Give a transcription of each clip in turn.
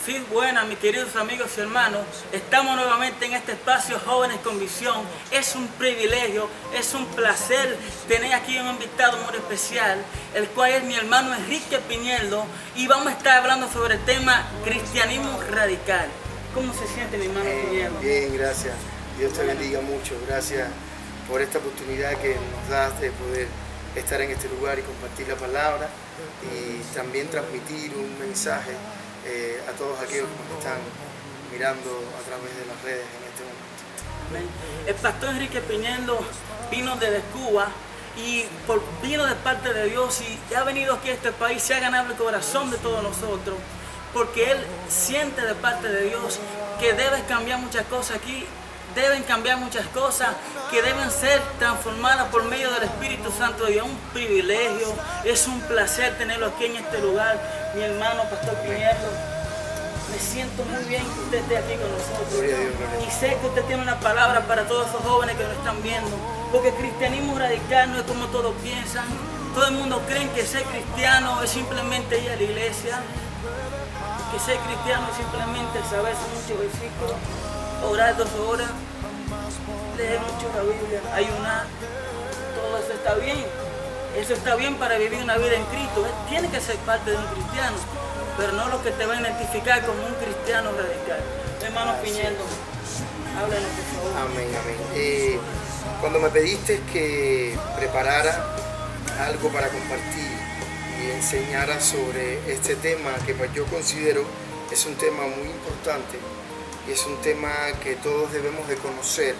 Sí, buenas, mis queridos amigos y hermanos. Estamos nuevamente en este espacio Jóvenes con Visión. Es un privilegio, es un placer tener aquí un invitado muy especial, el cual es mi hermano Enrique Piñeldo, y vamos a estar hablando sobre el tema cristianismo radical. ¿Cómo se siente, mi hermano Piñeldo? Bien, gracias. Dios te bendiga mucho. Gracias por esta oportunidad que nos das de poder estar en este lugar y compartir la palabra y también transmitir un mensaje a todos aquellos que nos están mirando a través de las redes en este momento. El pastor Enrique Piñeldo vino desde Cuba y vino de parte de Dios y ha venido aquí a este país, se ha ganado el corazón de todos nosotros, porque él siente de parte de Dios que debe cambiar muchas cosas aquí. Deben cambiar muchas cosas que deben ser transformadas por medio del Espíritu Santo de Dios. Es un privilegio, es un placer tenerlo aquí en este lugar, mi hermano Pastor Piñeldo. Me siento muy bien que usted esté aquí con nosotros. Y sé que usted tiene una palabra para todos esos jóvenes que nos están viendo. Porque el cristianismo radical no es como todos piensan. Todo el mundo cree que ser cristiano es simplemente ir a la iglesia. Que ser cristiano es simplemente saber muchos versículos, orar 2 horas, leer mucho la Biblia, ayunar. Todo eso está bien. Eso está bien para vivir una vida en Cristo. Tiene que ser parte de un cristiano, pero no lo que te va a identificar como un cristiano radical. Hermano Piñeldo, háblanos por favor. Amén, amén. Cuando me pediste que preparara algo para compartir y enseñara sobre este tema, que yo considero es un tema muy importante y es un tema que todos debemos de conocer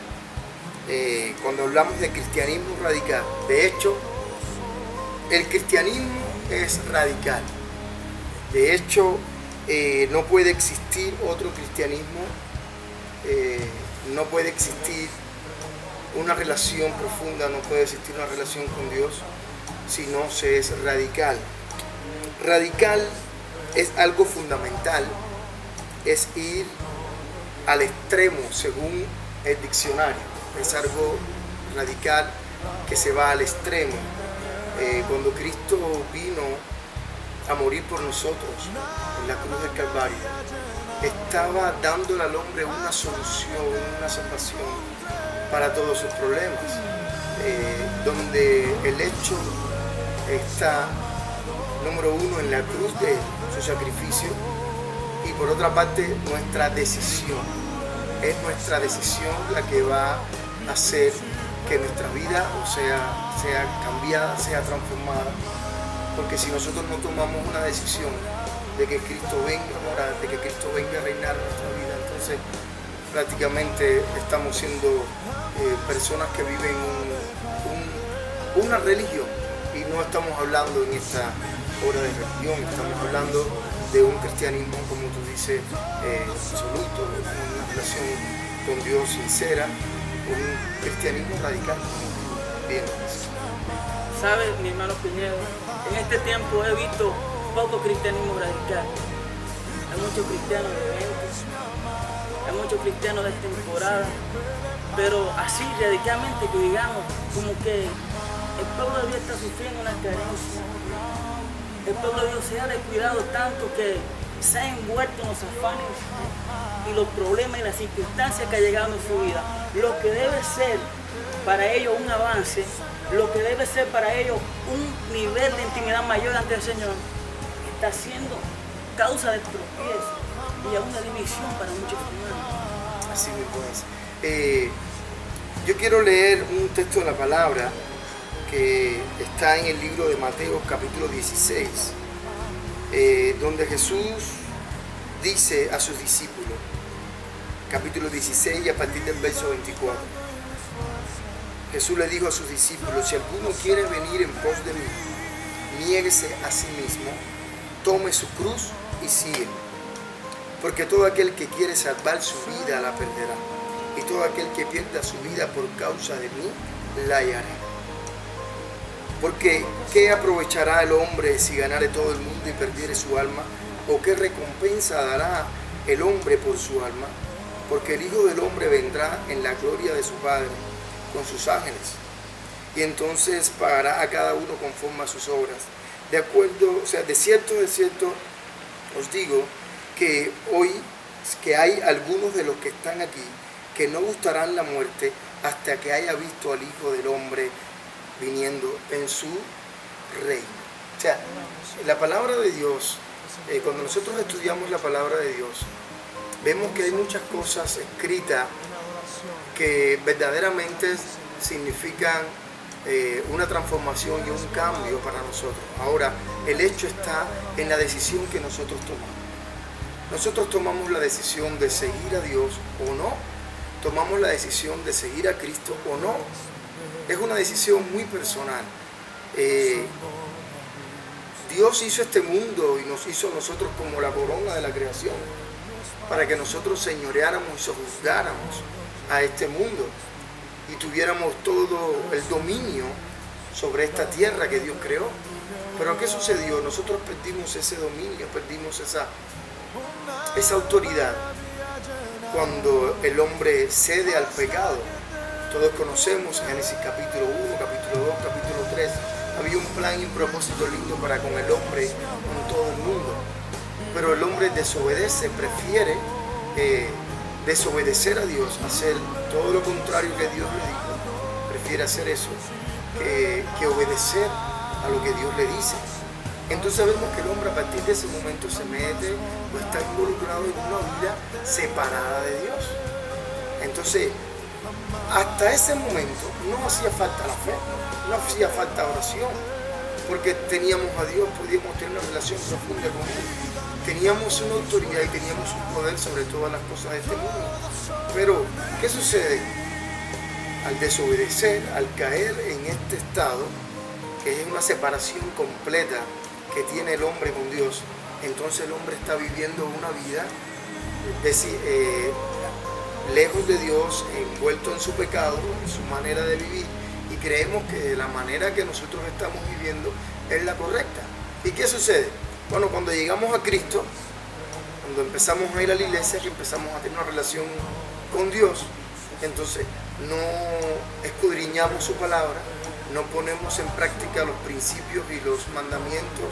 cuando hablamos de cristianismo radical. De hecho, el cristianismo es radical. De hecho, no puede existir otro cristianismo, no puede existir una relación profunda, no puede existir una relación con Dios si no se es radical. Radical es algo fundamental, es ir al extremo según el diccionario. Es algo radical que se va al extremo. Cuando Cristo vino a morir por nosotros en la cruz del Calvario, estaba dándole al hombre una solución, una salvación para todos sus problemas, donde el hecho está, número 1, en la cruz de su sacrificio, y por otra parte nuestra decisión. Es nuestra decisión la que va a hacer que nuestra vida sea cambiada, sea transformada, porque si nosotros no tomamos una decisión de que Cristo venga a morar, de que Cristo venga a reinar en nuestra vida, entonces prácticamente estamos siendo personas que viven una religión, y no estamos hablando en esta hora de religión, estamos hablando de un cristianismo, como tú dices, absoluto, una relación con Dios sincera, un cristianismo radical. Bien. ¿Sabe, mi hermano Piñeldo? En este tiempo he visto poco cristianismo radical. Hay muchos cristianos de eventos, hay muchos cristianos de temporada, pero así radicalmente que digamos, como que el pueblo de Dios está sufriendo una carencia. El pueblo de Dios se ha descuidado tanto que se ha envuelto en los afanes y los problemas y las circunstancias que ha llegado en su vida. Lo que debe ser para ellos un avance, lo que debe ser para ellos un nivel de intimidad mayor ante el Señor, está siendo causa de tropiezo y aún una división para muchos hermanos. Así mismo es. Yo quiero leer un texto de la palabra que está en el libro de Mateo capítulo 16, donde Jesús dice a sus discípulos, capítulo 16 y a partir del verso 24, Jesús le dijo a sus discípulos: si alguno quiere venir en pos de mí, niéguese a sí mismo, tome su cruz y sígueme, porque todo aquel que quiere salvar su vida la perderá, y todo aquel que pierda su vida por causa de mí la hallará. Porque ¿qué aprovechará el hombre si ganare todo el mundo y perdiere su alma? ¿O qué recompensa dará el hombre por su alma? Porque el Hijo del Hombre vendrá en la gloria de su Padre con sus ángeles, y entonces pagará a cada uno conforme a sus obras. De cierto os digo que hoy, que hay algunos de los que están aquí que no gustarán la muerte hasta que haya visto al Hijo del Hombre viniendo en su reino. O sea, la palabra de Dios, cuando nosotros estudiamos la palabra de Dios, vemos que hay muchas cosas escritas que verdaderamente significan una transformación y un cambio para nosotros. Ahora, el hecho está en la decisión que nosotros tomamos. Nosotros tomamos la decisión de seguir a Dios o no, tomamos la decisión de seguir a Cristo o no. Es una decisión muy personal. Dios hizo este mundo y nos hizo a nosotros como la corona de la creación, para que nosotros señoreáramos y sojuzgáramos a este mundo y tuviéramos todo el dominio sobre esta tierra que Dios creó. Pero ¿qué sucedió? Nosotros perdimos ese dominio, perdimos esa autoridad cuando el hombre cede al pecado. Todos conocemos Génesis capítulo 1, capítulo 2, capítulo 3. Había un plan y un propósito lindo para con el hombre, con todo el mundo. Pero el hombre desobedece, prefiere desobedecer a Dios, hacer todo lo contrario que Dios le dijo. Prefiere hacer eso que obedecer a lo que Dios le dice. Entonces vemos que el hombre a partir de ese momento se mete o está involucrado en una vida separada de Dios. Entonces, hasta ese momento no hacía falta la fe, no hacía falta oración, porque teníamos a Dios, podíamos tener una relación profunda con Él. Teníamos una autoridad y teníamos un poder sobre todas las cosas de este mundo. Pero, ¿qué sucede? Al desobedecer, al caer en este estado, que es una separación completa que tiene el hombre con Dios, entonces el hombre está viviendo una vida lejos de Dios, envuelto en su pecado, en su manera de vivir, y creemos que la manera que nosotros estamos viviendo es la correcta. ¿Y qué sucede? Bueno, cuando llegamos a Cristo, cuando empezamos a ir a la iglesia, que empezamos a tener una relación con Dios, entonces no escudriñamos su palabra, no ponemos en práctica los principios y los mandamientos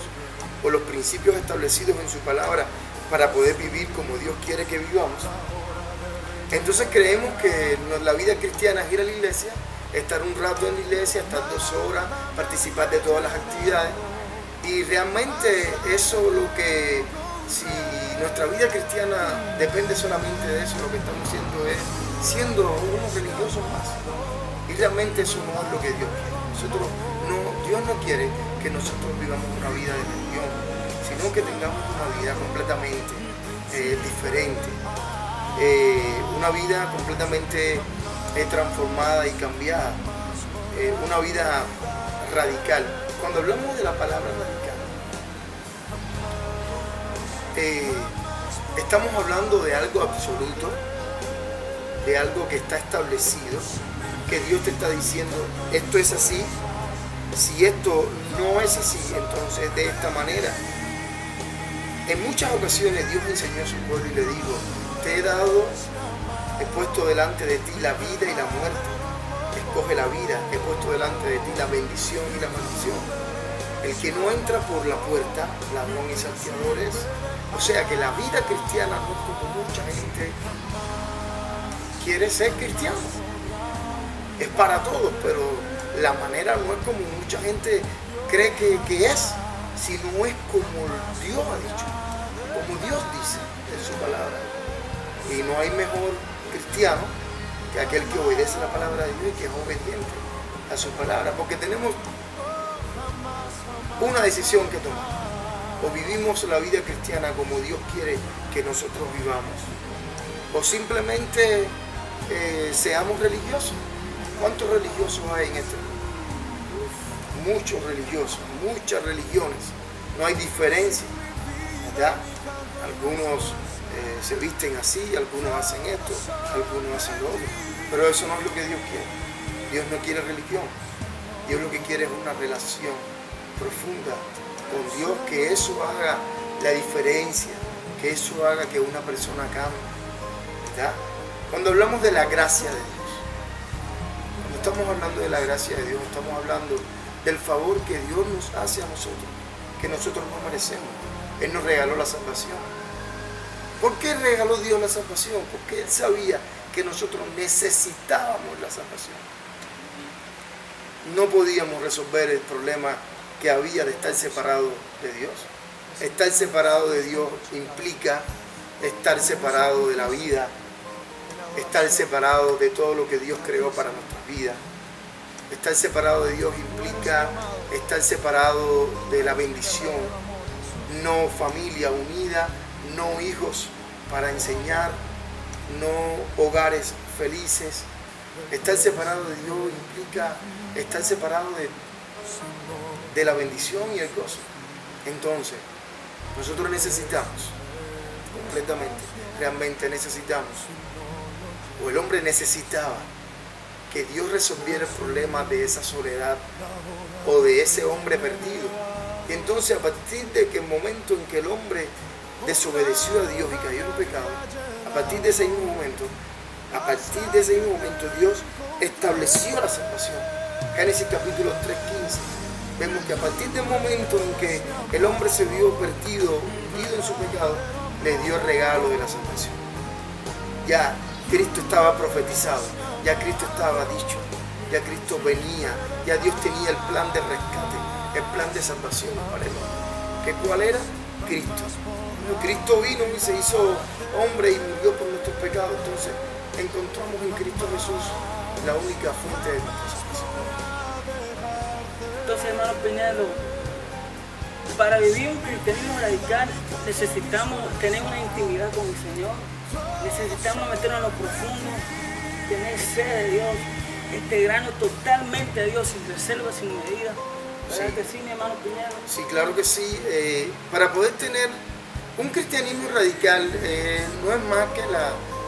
o los principios establecidos en su palabra para poder vivir como Dios quiere que vivamos. Entonces creemos que la vida cristiana es ir a la iglesia, estar un rato en la iglesia, estar 2 horas, participar de todas las actividades. Y realmente eso lo que, si nuestra vida cristiana depende solamente de eso, lo que estamos haciendo es siendo unos religiosos más. Y realmente eso no es lo que Dios quiere. Dios no quiere que nosotros vivamos una vida de religión, sino que tengamos una vida completamente diferente. Una vida completamente transformada y cambiada, una vida radical. Cuando hablamos de la palabra radical, estamos hablando de algo absoluto, de algo que está establecido, que Dios te está diciendo, esto es así, si esto no es así, entonces de esta manera. En muchas ocasiones Dios enseñó a su pueblo y le dijo, he puesto delante de ti la vida y la muerte. Escoge la vida, he puesto delante de ti la bendición y la maldición. El que no entra por la puerta, ladrón y salteador es. O sea que la vida cristiana no es como mucha gente quiere ser cristiano. Es para todos, pero la manera no es como mucha gente cree que es, sino es como Dios ha dicho, como Dios dice en su palabra. Y no hay mejor cristiano que aquel que obedece la palabra de Dios y que es obediente a su palabra, porque tenemos una decisión que tomar. O vivimos la vida cristiana como Dios quiere que nosotros vivamos, o simplemente seamos religiosos. ¿Cuántos religiosos hay en este mundo? Muchos religiosos, muchas religiones, no hay diferencia, ¿verdad? Algunos se visten así, algunos hacen esto, algunos hacen lo otro, pero eso no es lo que Dios quiere. Dios no quiere religión, Dios lo que quiere es una relación profunda con Dios, que eso haga la diferencia, que eso haga que una persona cambie, ¿verdad? Cuando hablamos de la gracia de Dios, cuando estamos hablando de la gracia de Dios, estamos hablando del favor que Dios nos hace a nosotros, que nosotros no merecemos. Él nos regaló la salvación. ¿Por qué regaló Dios la salvación? Porque Él sabía que nosotros necesitábamos la salvación. No podíamos resolver el problema que había de estar separado de Dios. Estar separado de Dios implica estar separado de la vida, estar separado de todo lo que Dios creó para nuestras vidas. Estar separado de Dios implica estar separado de la bendición, no familia unida, no hijos para enseñar, no hogares felices. Estar separado de Dios implica estar separado de la bendición y el gozo. Entonces, nosotros necesitamos, completamente, realmente necesitamos, o el hombre necesitaba, que Dios resolviera el problema de esa soledad o de ese hombre perdido. Y entonces, a partir de que el momento en que el hombre desobedeció a Dios y cayó en pecado, a partir de ese mismo momento, Dios estableció la salvación. Génesis capítulo 3:15. Vemos que a partir del momento en que el hombre se vio perdido, hundido en su pecado, le dio el regalo de la salvación. Ya Cristo estaba profetizado, ya Cristo estaba dicho, ya Cristo venía, ya Dios tenía el plan de rescate, el plan de salvación para el hombre. ¿Que cuál era? Cristo. Cristo vino y se hizo hombre y murió por nuestros pecados. Entonces encontramos en Cristo Jesús la única fuente de nuestra salvación. Entonces, hermano Piñedo, para vivir un cristianismo radical necesitamos tener una intimidad con el Señor, necesitamos meternos en lo profundo, tener sed de Dios, integrarnos totalmente a Dios sin reserva, sin medida. ¿Verdad que sí, mi hermano Piñedo? Sí, claro que sí. Para poder tener un cristianismo radical no es más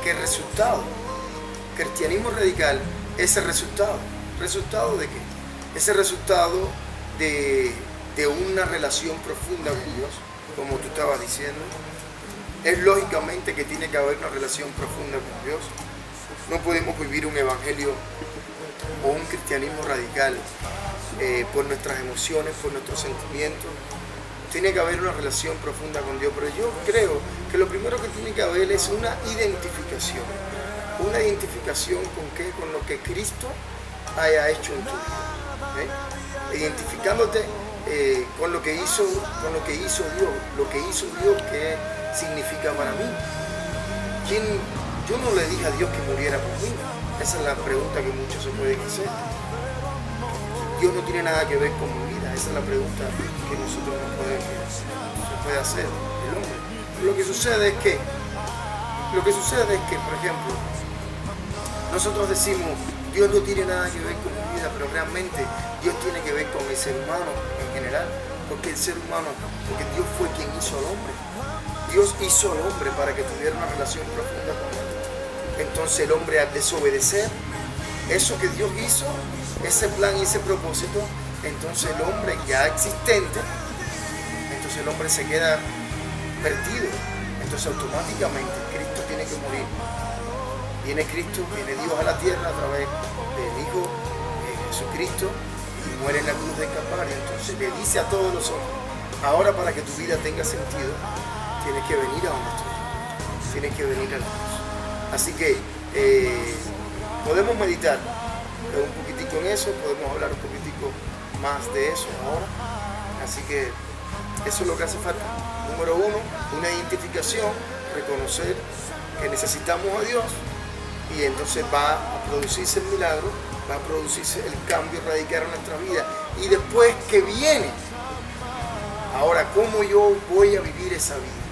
que el resultado. Cristianismo radical es el resultado. ¿Resultado de qué? Es el resultado de una relación profunda con Dios, como tú estabas diciendo. Es lógicamente que tiene que haber una relación profunda con Dios. No podemos vivir un evangelio o un cristianismo radical por nuestras emociones, por nuestros sentimientos. Tiene que haber una relación profunda con Dios, pero yo creo que lo primero que tiene que haber es una identificación. Una identificación con qué, con lo que Cristo haya hecho en tu vida. Identificándote con lo que hizo Dios, ¿qué significa para mí? Yo no le dije a Dios que muriera por mí. Esa es la pregunta que muchos se pueden hacer. Dios no tiene nada que ver con mi vida. Esa es la pregunta que nosotros se puede hacer el hombre. Lo que sucede es que, por ejemplo, nosotros decimos, Dios no tiene nada que ver con mi vida, pero realmente Dios tiene que ver con el ser humano en general, porque Dios fue quien hizo al hombre. Dios hizo al hombre para que tuviera una relación profunda con él. Entonces el hombre, al desobedecer eso que Dios hizo, ese plan y ese propósito, entonces el hombre ya existente, entonces el hombre se queda perdido. Entonces automáticamente Cristo tiene que morir. Viene Cristo, viene Dios a la tierra a través del Hijo Jesucristo y muere en la cruz del Calvario. Entonces le dice a todos los hombres, ahora para que tu vida tenga sentido, tienes que venir a donde estoy, tienes que venir a la cruz. Así que podemos meditar un poquitico en eso, podemos hablar un poquitico más de eso ahora. Así que eso es lo que hace falta. Número uno, una identificación, reconocer que necesitamos a Dios, y entonces va a producirse el milagro, va a producirse el cambio radical en nuestra vida. Y después que viene, ahora, ¿cómo yo voy a vivir esa vida?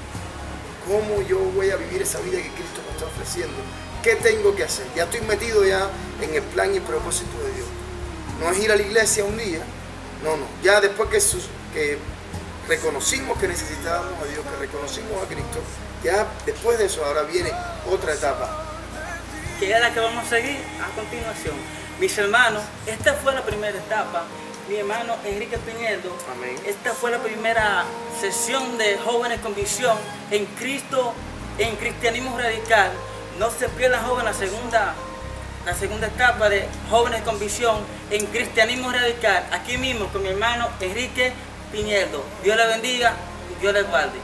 ¿Cómo yo voy a vivir esa vida que Cristo me está ofreciendo? ¿Qué tengo que hacer? Ya estoy metido ya en el plan y el propósito de Dios. No es ir a la iglesia un día, no. Ya después que reconocimos que necesitábamos a Dios, que reconocimos a Cristo, ya después de eso ahora viene otra etapa, que es la que vamos a seguir a continuación. Mis hermanos, esta fue la primera etapa. Mi hermano Enrique Piñedo, amén. Esta fue la primera sesión de Jóvenes con Visión en Cristo, en Cristianismo Radical. No se pierdan, jóvenes, la segunda etapa de Jóvenes con Visión en Cristianismo Radical, aquí mismo con mi hermano Enrique Piñedo. Dios le bendiga y Dios le guarde.